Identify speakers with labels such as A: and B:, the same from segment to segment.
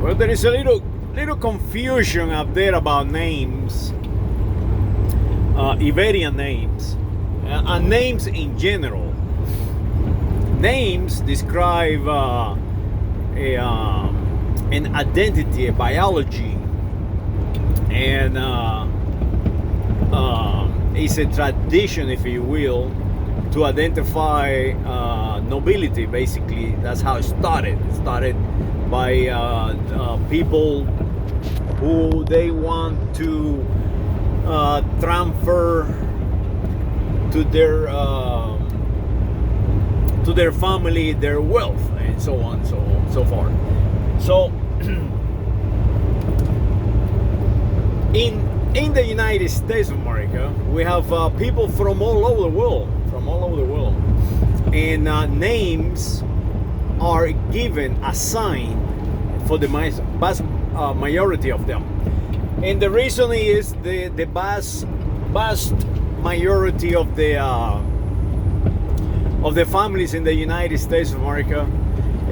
A: Well, there is a little confusion out there about names, Iberian names, and names in general. Names describe an identity, a biology, and it's a tradition, if you will, to identify nobility. Basically, that's how it started. It started by people who they want to transfer to their family their wealth, and so on, so forth. So in the United States of America, we have people from all over the world, and names are given, assigned for the vast majority of them. And the reason is the vast majority of the families in the United States of America,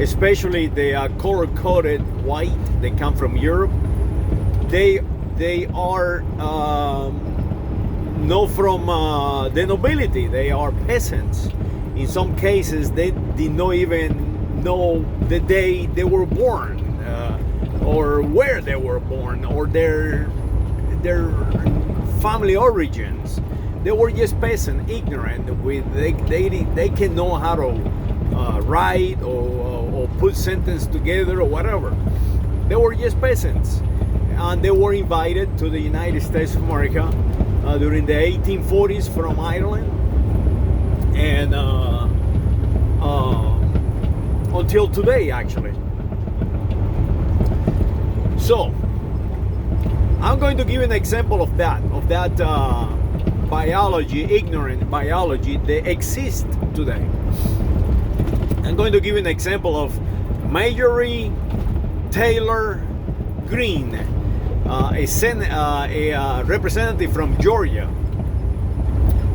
A: especially the color-coded white, they come from Europe. They are not from the nobility. They are peasants. In some cases, they did not even know the day they were born, or where they were born, or their family origins. They were just peasant, ignorant. They can know how to write or put sentence together or whatever. They were just peasants, and they were invited to the United States of America during the 1840s from Ireland, and until today, actually. So I'm going to give an example of that biology, ignorant biology that exists today. I'm going to give an example of Marjorie Taylor Greene, a representative from Georgia,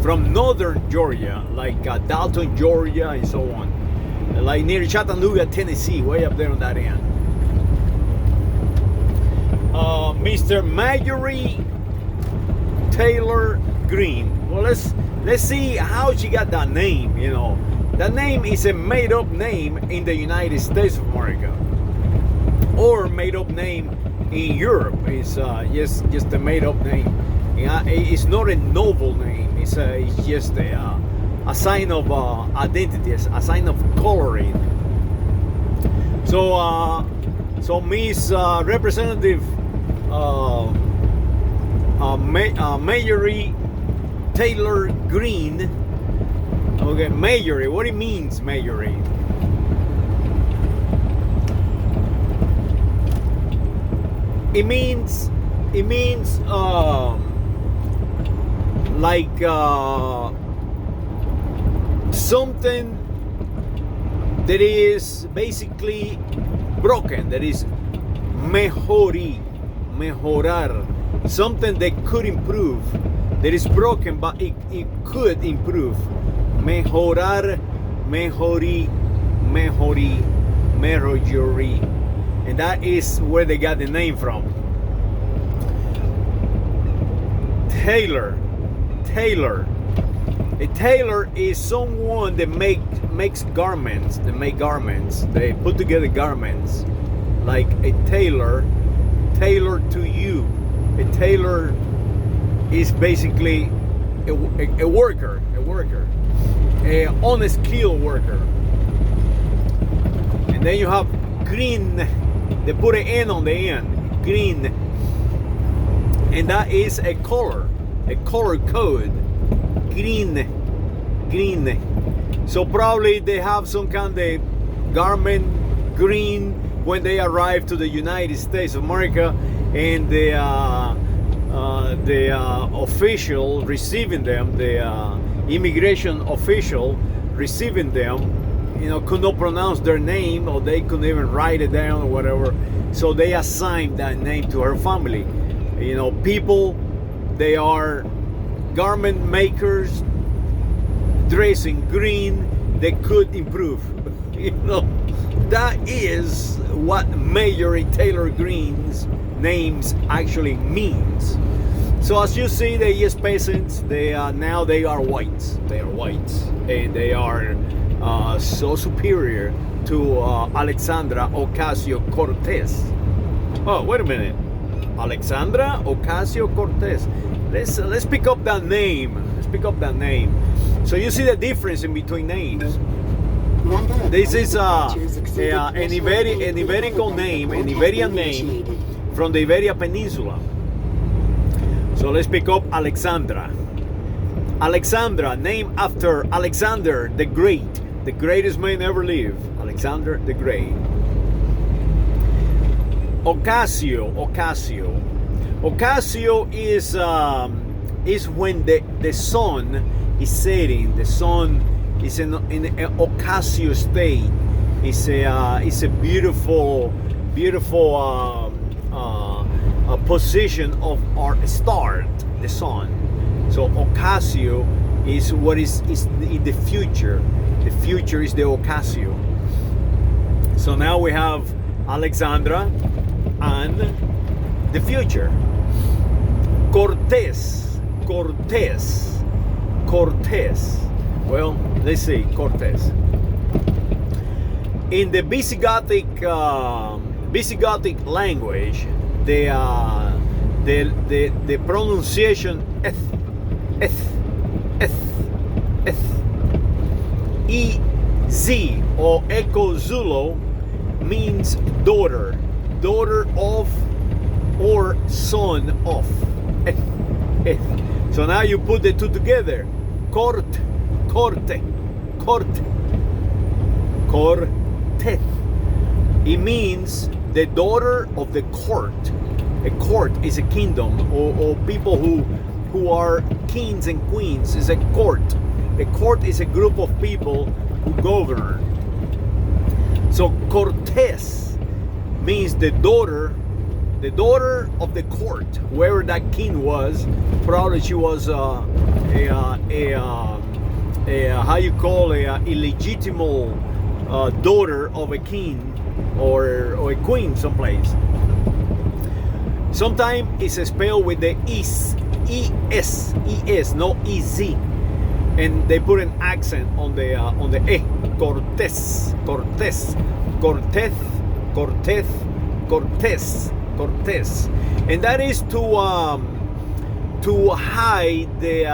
A: from northern Georgia, like Dalton, Georgia, and so on, like near Chattanooga, Tennessee, way up there on that end. Mr. Marjorie Taylor Greene. Well, let's see how she got that name. You know, that name is a made-up name in the United States of America, or made-up name in Europe. It's just a made-up name. It's not a novel name. It's just a sign of identity, a sign of coloring. So Miss Representative Marjorie Taylor Greene. Okay, Marjorie. What it means, Marjorie? It means like something that is basically broken, that is mejorar, something that could improve, that is broken but it could improve. Mejorar, Marjorie, and that is where they got the name from. Tailor. A tailor is someone that makes garments. They put together garments. Like a tailor, tailored to you. A tailor is basically a worker, a unskilled worker. And then you have green. They put an N on the end. Green. And that is a color code. Green. So probably they have some kind of garment green when they arrive to the United States of America, and the official receiving them, the immigration official receiving them, you know, could not pronounce their name, or they couldn't even write it down or whatever. So they assigned that name to her family. You know, people, they are garment makers, dressing green, they could improve. You know, that is what Marjorie Taylor Greene's names actually means. So as you see, the US peasants, now they are whites. They are whites, and they are so superior to Alexandra Ocasio-Cortez. Oh, wait a minute, Alexandra Ocasio-Cortez. Let's pick up that name. Let's pick up that name. So you see the difference in between names. This is an Iberian name from the Iberian Peninsula. So let's pick up Alexandra. Alexandra, named after Alexander the Great, the greatest man ever lived. Alexander the Great. Ocasio is when the sun is setting. The sun is in Ocasio state. It's a beautiful position of our star, the sun. So Ocasio is what is in the future. The future is the Ocasio. So now we have Alexandra and the future. Cortes. Well, let's see, Cortes. In the Visigothic language, the pronunciation eth, EZ or Echo Zulu means daughter of or son of. So now you put the two together. Corte. It means the daughter of the court. A court is a kingdom, or people who are kings and queens is a court. A court is a group of people who govern. So Cortes means the daughter of the court, whoever that king was. Probably she was a illegitimate daughter of a king or a queen someplace. Sometimes it's spelled with the es, no ez, and they put an accent on the e. Cortes, and that is to hide the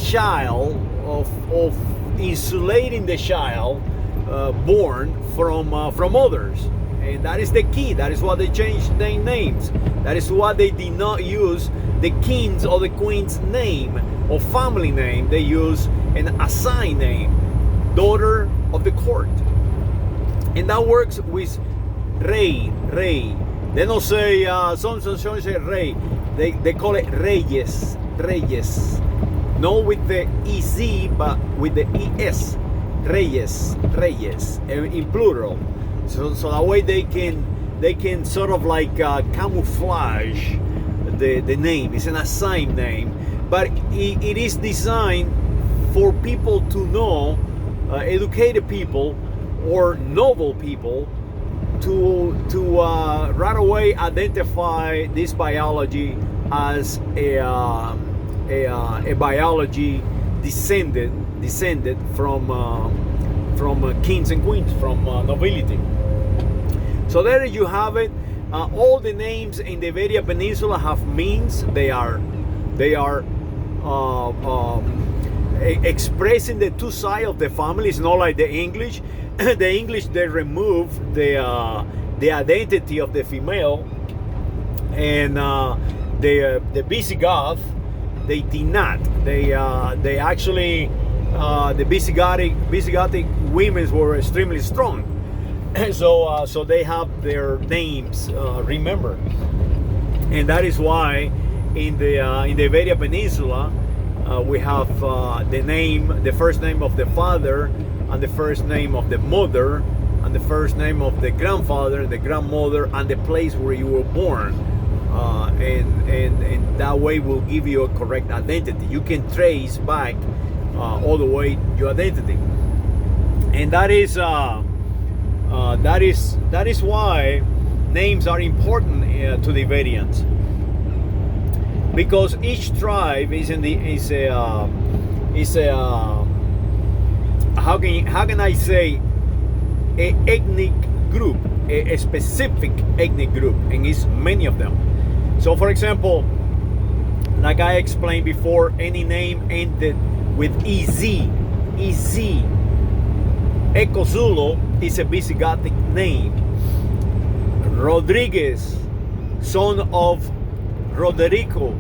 A: child of insulating the child born from others. And that is the key. That is why they changed their names. That is why they did not use the king's or the queen's name or family name. They use an assigned name, daughter of the court. And that works with rey. They don't say some say rey. They call it reyes. Not with the ez, but with the es. Reyes in plural. So that way they can sort of like camouflage the name. It's an assigned name, but it is designed for people to know, educated people or noble people, to right away identify this biology as a biology descended from kings and queens, from nobility. So there you have it. All the names in the Iberian Peninsula have means. They are expressing the two sides of the family. It's not like the English. The English, they remove the identity of the female, and the Visigoth, they did not. They actually the Visigothic women were extremely strong. So they have their names remembered, and that is why in the Iberian Peninsula we have the first name of the father, and the first name of the mother, and the first name of the grandfather, the grandmother, and the place where you were born, and that way will give you a correct identity. You can trace back all the way your identity. And that is why names are important to the Iberians, because each tribe is how can I say, a ethnic group, a specific ethnic group, and it's many of them. So for example, like I explained before, any name ended with EZ. Ecozulu is a Visigothic name. Rodriguez, son of Roderico,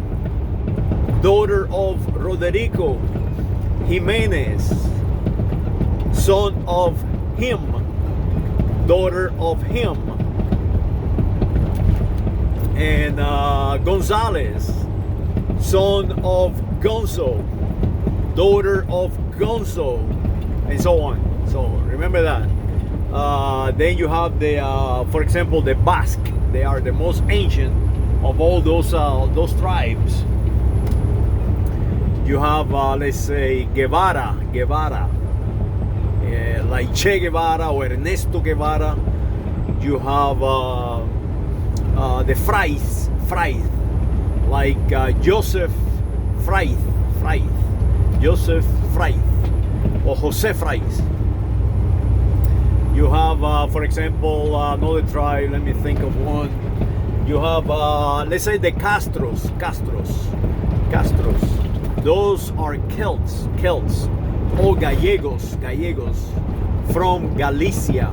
A: daughter of Roderico. Jimenez, son of him, daughter of him. And Gonzalez, son of Gonzo, daughter of Gonzo, and so on. So remember that. Then you have for example, the Basque. They are the most ancient of all those tribes. You have, let's say, Guevara, like Che Guevara or Ernesto Guevara. You have the Fraiz, like Joseph Fraiz, Joseph Fraiz, or Jose Fraiz. You have, for example, another tribe. Let me think of one. You have, let's say, the Castros. Those are Celts, or Gallegos from Galicia,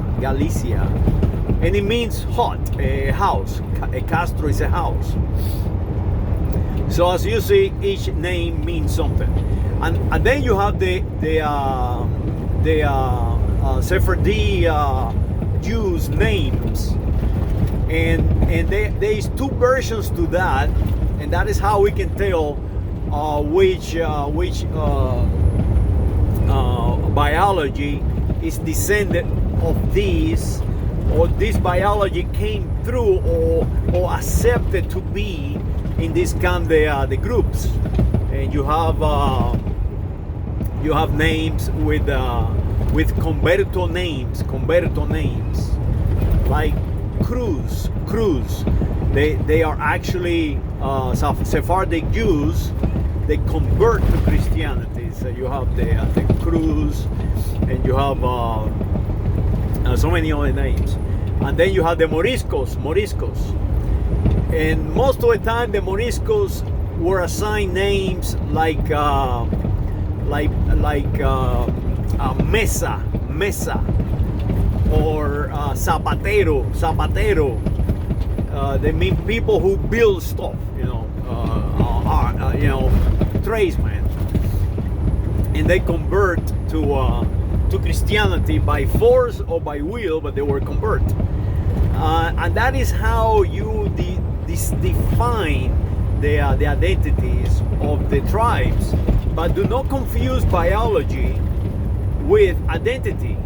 A: and it means hut, a house. A Castro is a house. So as you see, each name means something, and then you have the Sephardi Jews' names, and there is two versions to that, and that is how we can tell which biology is descended of these, or this biology came through or accepted to be in this kind of the groups. And you have names with converto names like Cruz. They are actually Sephardic Jews. They convert to Christianity. So you have the Cruz, and you have so many other names. And then you have the Moriscos. And most of the time, the Moriscos were assigned names like Mesa, or Zapatero. They mean people who build stuff, tradesmen, and they convert to Christianity by force or by will, but they were convert, and that is how you define the identities of the tribes. But do not confuse biology with identity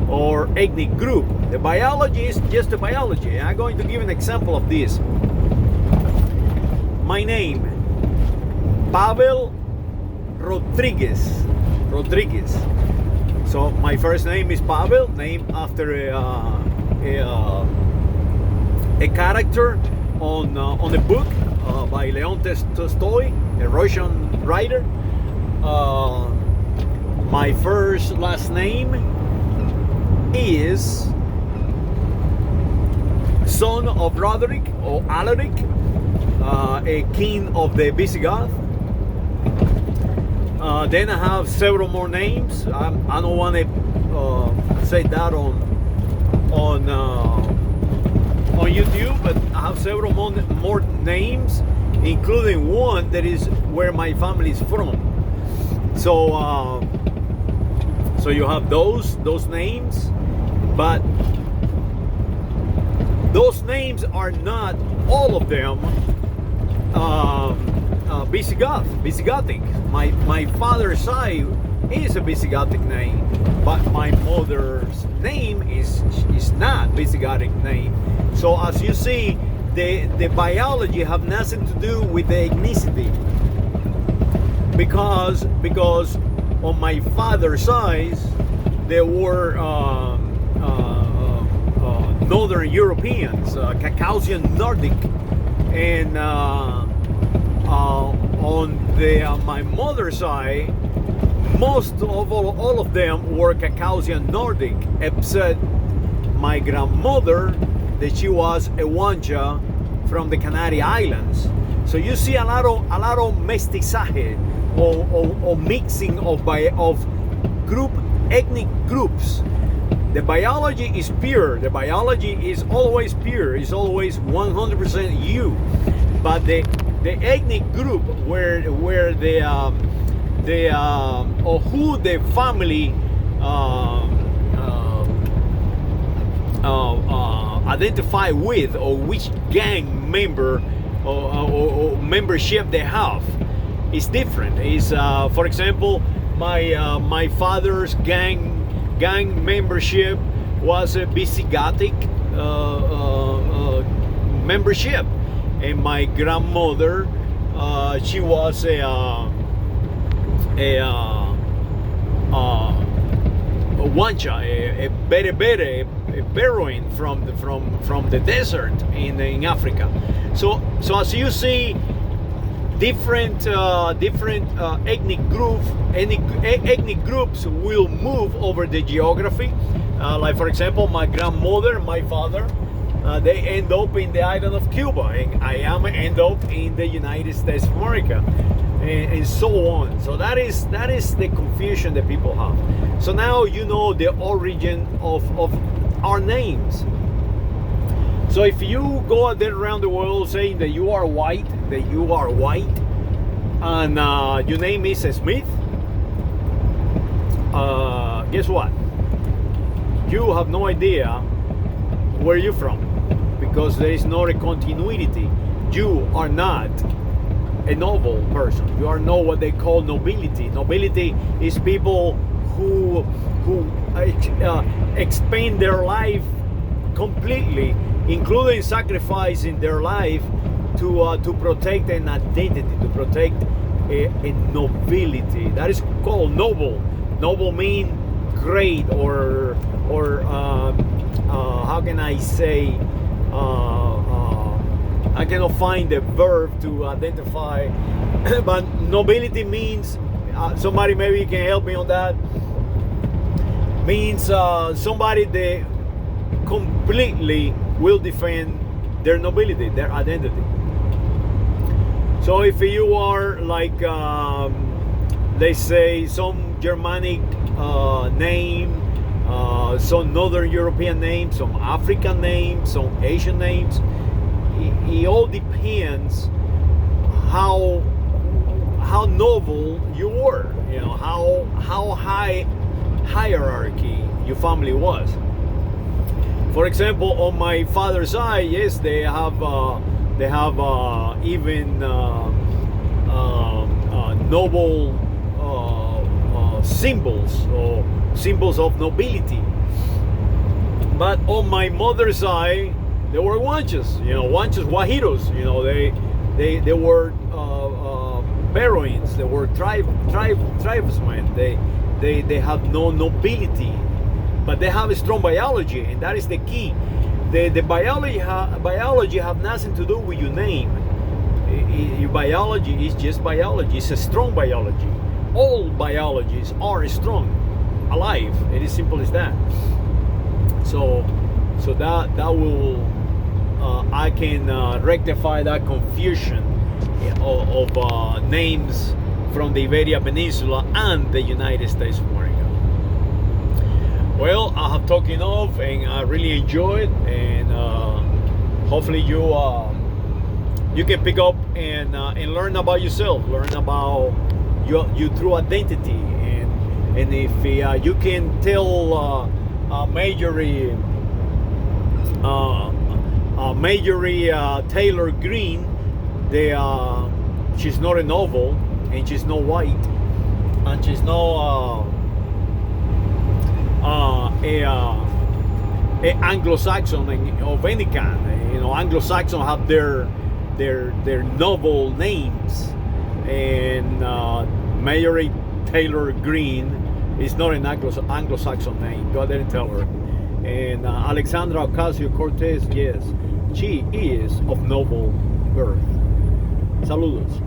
A: or ethnic group. The biology is just the biology. I'm going to give an example of this. My name, Pavel Rodriguez. So my first name is Pavel, named after a character on a book by Leon Tolstoy, a Russian writer. My last name is son of Roderick or Alaric, a king of the Visigoth. Then I have several more names. I don't want to say that on YouTube, but I have several more names, including one that is where my family is from. So you have those names, but those names are not all of them Visigothic. My father's side is a Visigothic name, but my mother's name is not Visigothic name. So as you see, the biology have nothing to do with the ethnicity, because on my father's side, they were Northern Europeans, Caucasian Nordic, and on my mother's side, most of all of them were Caucasian Nordic, except my grandmother, that she was a Wanja from the Canary Islands. So you see a lot of mestizaje or mixing of ethnic groups. The biology is pure. The biology is always pure. It's always 100% you. But the ethnic group where the or who the family identify with, or which gang member or membership they have, is different. Is for example, my father's gang membership was a Visigothic membership, and my grandmother, she was a Wancha, a Berebere, a Bedouin from the desert in Africa. So as you see, different ethnic groups will move over the geography. Like for example, my grandmother and my father, they end up in the island of Cuba, and I end up in the United States of America, and so on. So that is the confusion that people have. So now you know the origin of our names. So if you go out there around the world saying that you are white, and your name is Smith, guess what? You have no idea where you're from, because there is not a continuity. You are not a noble person. You are not what they call nobility. Nobility is people who expend their life completely, including sacrificing their life to protect an identity, to protect a nobility. That is called noble. Noble means great, or how can I say? I cannot find the verb to identify, but nobility means, somebody maybe can help me on that, means somebody that completely will defend their nobility, their identity. So if you are like, let's say, some Germanic name, some Northern European names, some African names, some Asian names, it all depends how noble you were, you know, how high hierarchy your family was. For example, on my father's side, yes, they have even noble symbols, or symbols of nobility. But on my mother's side, they were Wanchas, Guajiros. You know, they were Bedouins. They were tribesmen. They have no nobility, but they have a strong biology, and that is the key. The biology have nothing to do with your name. Your biology is just biology. It's a strong biology. All biologies are strong, alive. It is simple as that. So that will I can rectify that confusion of names from the Iberia Peninsula and the United States of America. Well, I have talked enough, and I really enjoyed, and hopefully you can pick up and learn about yourself, learn about your true identity, and if you can tell Marjorie Taylor Greene, she's not a novel, and she's not white, and she's not a Anglo-Saxon of any kind. You know, Anglo-Saxon have their noble names, and Marjorie Taylor Greene It's not an Anglo-Saxon name. Go ahead and tell her. And Alexandra Ocasio Cortes, yes, she is of noble birth. Saludos.